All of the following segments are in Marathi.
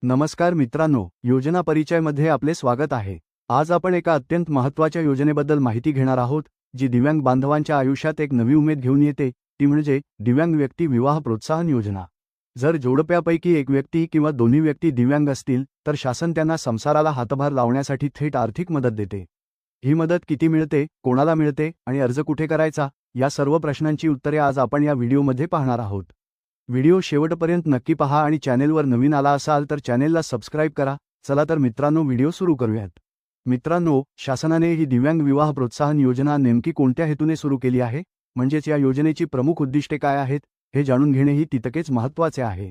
नमस्कार मित्रांनो, योजना परिचयमध्ये आपले स्वागत आहे। आज आपण एका अत्यंत महत्त्वाच्या योजनेबद्दल माहिती घेणार आहोत, जी दिव्यांग बांधवांच्या आयुष्यात एक नवी उमेद घेऊन येते, ती म्हणजे दिव्यांग व्यक्ती विवाह प्रोत्साहन योजना। जर जोडप्यापैकी एक व्यक्ती किंवा दोन्ही व्यक्ती दिव्यांग असतील, तर शासन त्यांना संसाराला हातभार लावण्यासाठी थेट आर्थिक मदत देते। ही मदत किती मिळते, कोणाला मिळते आणि अर्ज कुठे करायचा, या सर्व प्रश्नांची उत्तरे आज आपण या व्हिडिओमध्ये पाहणार आहोत। व्हिडिओ शेवटपर्यंत नक्की पहा आणि चॅनेलवर नवीन आला असाल तर चॅनेलला सबस्क्राईब करा। चला तर मित्रांनो, व्हिडिओ सुरू करूयात। मित्रांनो, शासनाने ही दिव्यांग विवाह प्रोत्साहन योजना नेमकी कोणत्या हेतूने सुरू केली आहे, म्हणजेच या योजनेची प्रमुख उद्दिष्टे काय आहेत, हे जाणून घेणेही तितकेच महत्त्वाचे आहे।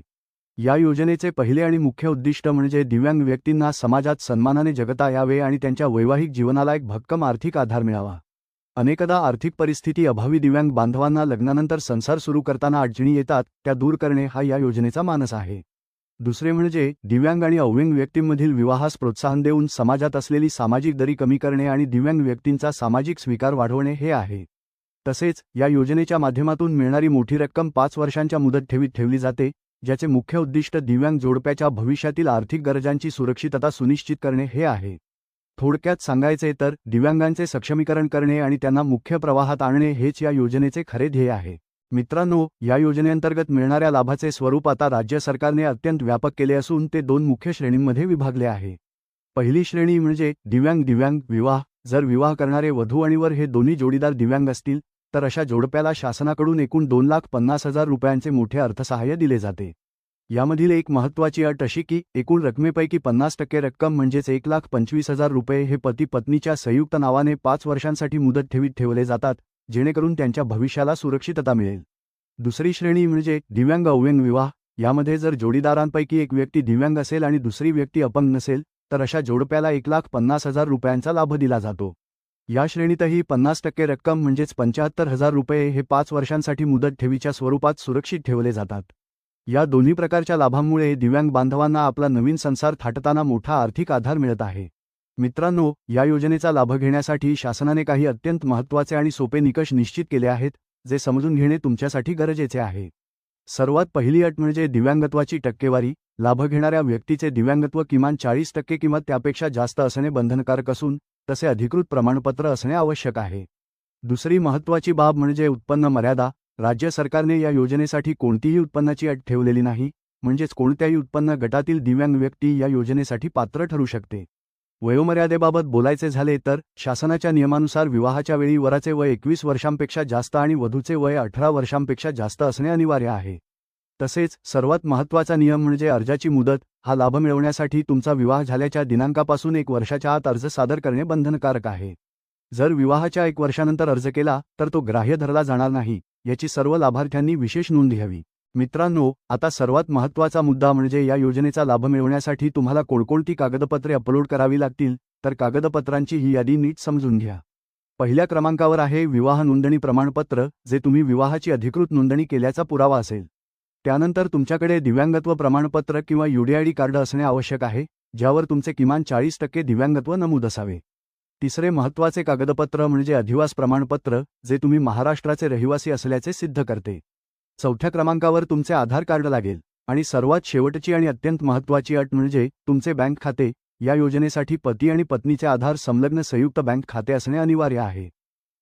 या योजनेचे पहिले आणि मुख्य उद्दिष्ट म्हणजे दिव्यांग व्यक्तींना समाजात सन्मानाने जगता यावे आणि त्यांच्या वैवाहिक जीवनाला एक भक्कम आर्थिक आधार मिळावा। अनेकदा आर्थिक परिस्थिती अभावी दिव्यांग बांधवांना लग्नानंतर संसार सुरू करताना अडचणी येतात, त्या दूर करणे हा या योजनेचा मानस आहे। दुसरे म्हणजे दिव्यांग आणि अवयंग व्यक्तींमधील विवाहास प्रोत्साहन देऊन समाजात असलेली सामाजिक दरी कमी करणे आणि दिव्यांग व्यक्तींचा सामाजिक स्वीकार वाढवणे हे आहे। तसेच या योजनेच्या माध्यमातून मिळणारी मोठी रक्कम 5 वर्षांच्या मुदत ठेवीत ठेवली जाते, ज्याचे मुख्य उद्दिष्ट दिव्यांग जोडप्याच्या भविष्यातील आर्थिक गरजांची सुरक्षितता सुनिश्चित करणे हे आहे। थोडक्यात सांगायचे तर दिव्यांगांचे सक्षमीकरण करणे आणि त्यांना मुख्य प्रवाहात आणणे हेच या योजनेचे खरे ध्येय आहे। मित्रांनो, या योजनेअंतर्गत मिळणाऱ्या लाभाचे स्वरूप आता राज्य सरकारने अत्यंत व्यापक केले असून ते 2 मुख्य श्रेणींमध्ये विभागले आहे। पहिली श्रेणी म्हणजे दिव्यांग विवाह। जर विवाह करणारे वधू आणि वर हे दोन्ही जोडीदार दिव्यांग असतील, तर अशा जोडप्याला शासनाकडून एकूण 2,50,000 रुपयांचे मोठे अर्थसहाय्य दिले जाते। यामधील एक महत्त्वाची अट अशी की एकूण रकमेपैकी 50% रक्कम म्हणजेच 1,25,000 रुपये हे पती पत्नीच्या संयुक्त नावाने 5 वर्षांसाठी मुदत ठेवीत ठेवले जातात, जेणेकरून त्यांच्या भविष्याला सुरक्षितता मिळेल। दुसरी श्रेणी म्हणजे दिव्यांग अवयंग विवाह। यामध्ये जर जोडीदारांपैकी एक व्यक्ती दिव्यांग असेल आणि दुसरी व्यक्ती अपंग नसेल, तर अशा जोडप्याला 1,50,000 रुपयांचा लाभ दिला जातो। या श्रेणीतही 50% रक्कम म्हणजेच 75,000 रुपये हे 5 वर्षांसाठी मुदत ठेवीच्या स्वरूपात सुरक्षित ठेवले जातात। या दोन्ही प्रकारच्या लाभांमुळे दिव्यांग बांधवांना आपला नवीन संसार थाटताना मोठा आर्थिक आधार मिळत आहे। मित्रांनो, या योजनेचा लाभ घेण्यासाठी शासनाने काही अत्यंत महत्त्वाचे आणि सोपे निकष निश्चित केले आहेत, जे समजून घेणे तुमच्यासाठी गरजेचे आहे। सर्वात पहिली अट म्हणजे दिव्यांगत्वाची टक्केवारी। लाभ घेणाऱ्या व्यक्तीचे दिव्यांगत्व किमान 40% किंवा त्यापेक्षा जास्त असणे बंधनकारक असून तसे अधिकृत प्रमाणपत्र असणे आवश्यक आहे। दुसरी महत्त्वाची बाब म्हणजे उत्पन्न मर्यादा। राज्य सरकारने या योजनेसाठी कोणतीही उत्पन्नाची अट ठेवलेली नाही, म्हणजेच कोणत्याही उत्पन्न गटातील दिव्यांग व्यक्ती या योजनेसाठी पात्र ठरू शकते। वयोमर्यादेबाबत बोलायचे झाले तर शासनाच्या नियमानुसार विवाहाच्या वेळी वराचे वय 21 वर्षांपेक्षा जास्त आणि वधूचे वय 18 वर्षांपेक्षा जास्त असणे अनिवार्य आहे। तसेच सर्वात महत्त्वाचा नियम म्हणजे अर्जाची मुदत। हा लाभ मिळवण्यासाठी तुमचा विवाह झाल्याच्या दिनांकापासून 1 वर्षाच्या आत अर्ज सादर करणे बंधनकारक आहे। जर विवाहाच्या 1 वर्षानंतर अर्ज केला तर तो ग्राह्य धरला जाणार नाही, याची सर्व लाभार्थ्यांनी विशेष नोंद घ्यावी। मित्रांनो, आता सर्वात महत्त्वाचा मुद्दा म्हणजे या योजनेचा लाभ मिळवण्यासाठी तुम्हाला कोणकोणती कागदपत्रे अपलोड करावी लागतील, तर कागदपत्रांची ही यादी नीट समजून घ्या। पहिल्या क्रमांकावर आहे विवाह नोंदणी प्रमाणपत्र, जे तुम्ही विवाहाची अधिकृत नोंदणी केल्याचा पुरावा असेल। त्यानंतर तुमच्याकडे दिव्यांगत्व प्रमाणपत्र किंवा UDID कार्ड असणे आवश्यक आहे, ज्यावर तुमचे किमान 40% दिव्यांगत्व नमूद असावे। तिसरे महत्त्वाचे कागदपत्र म्हणजे अधिवास प्रमाणपत्र, जे तुम्ही महाराष्ट्राचे रहिवासी असल्याचे सिद्ध करते। चौथ्या क्रमांकावर तुमचे आधार कार्ड लागेल आणि सर्वात शेवटची आणि अत्यंत महत्त्वाची अट म्हणजे तुमचे बँक खाते। या योजनेसाठी पती आणि पत्नीचे आधार संलग्न संयुक्त बँक खाते असणे अनिवार्य आहे।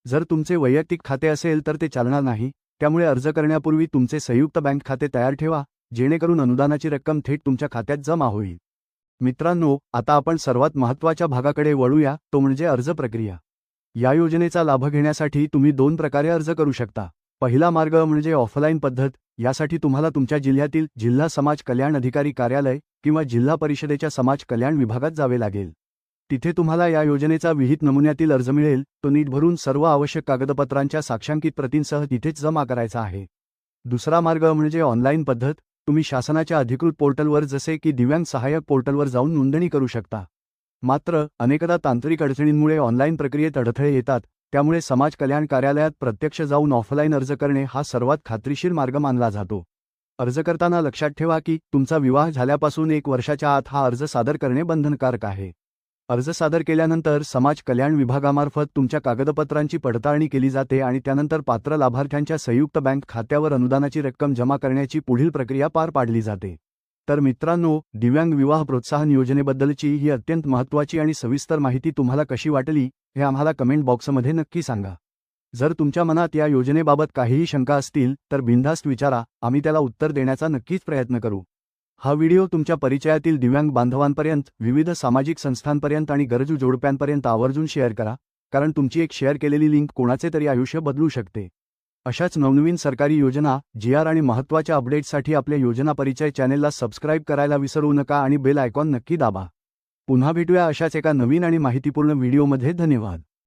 जर तुमचे वैयक्तिक खाते असेल तर ते चालणार नाही, त्यामुळे अर्ज करण्यापूर्वी तुमचे संयुक्त बँक खाते तयार ठेवा, जेणेकरून अनुदानाची रक्कम थेट तुमच्या खात्यात जमा होईल। मित्रांनो, आता आपण सर्वात महत्त्वाच्या भागाकडे वळूया, तो म्हणजे अर्ज प्रक्रिया। या योजनेचा लाभ घेण्यासाठी तुम्ही 2 प्रकारे अर्ज करू शकता। पहिला मार्ग म्हणजे ऑफलाईन पद्धत। यासाठी तुम्हाला तुमच्या जिल्ह्यातील जिल्हा समाज कल्याण अधिकारी कार्यालय किंवा जिल्हा परिषदेच्या समाज कल्याण विभागात जावे लागेल। तिथे तुम्हाला या योजनेचा विहित नमुन्यातील अर्ज मिळेल, तो नीट भरून सर्व आवश्यक कागदपत्रांच्या साक्षांकित प्रतींसह तिथेच जमा करायचा आहे। दुसरा मार्ग म्हणजे ऑनलाईन पद्धत। तुम्ही शासनाच्या अधिकृत पोर्टलवर जसे की दिव्यांग सहाय्यक पोर्टलवर जाऊन नोंदणी करू शकता। मात्र अनेकदा तांत्रिक अडचणींमुळे ऑनलाईन प्रक्रियेत अडथळे येतात, त्यामुळे समाज कल्याण कार्यालयात प्रत्यक्ष जाऊन ऑफलाईन अर्ज करणे हा सर्वात खात्रीशीर मार्ग मानला जातो। अर्ज करताना लक्षात ठेवा की तुमचा विवाह झाल्यापासून 1 वर्षाच्या आत हा अर्ज सादर करणे बंधनकारक आहे। अर्ज सादर केल्यानंतर समाज कल्याण विभागामार्फत तुमच्या कागदपत्रांची पडताळणी केली जाते आणि त्यानंतर पात्र लाभार्थ्यांच्या संयुक्त बँक खात्यावर अनुदानाची रक्कम जमा करण्याची पुढील प्रक्रिया पार पाडली जाते। तर मित्रांनो, दिव्यांग विवाह प्रोत्साहन योजनेबद्दलची ही अत्यंत महत्त्वाची आणि सविस्तर माहिती तुम्हाला कशी वाटली हे आम्हाला कमेंट बॉक्समध्ये नक्की सांगा. जर तुमच्या मनात या योजनेबाबत काहीही शंका असतील तर बिनधास्त विचारा, आम्ही त्याला उत्तर देण्याचा नक्कीच प्रयत्न करू. हा व्हिडिओ तुमच्या परिचयातील दिव्यांग बांधवांपर्यंत, विविध सामाजिक संस्थांपर्यंत आणि गरजू जोडप्यांपर्यंत आवर्जून शेअर करा, कारण तुमची एक शेअर केलेली लिंक कोणाचे तरी आयुष्य बदलू शकते. अशाच नवनवीन सरकारी योजना, GR आणि महत्त्वाच्या अपडेट्ससाठी आपल्या योजना परिचय चॅनेलला सबस्क्राईब करायला विसरू नका आणि बेल आयकॉन नक्की दाबा. पुन्हा भेटूया अशाच एका नवीन आणि माहितीपूर्ण व्हिडिओमध्ये. धन्यवाद.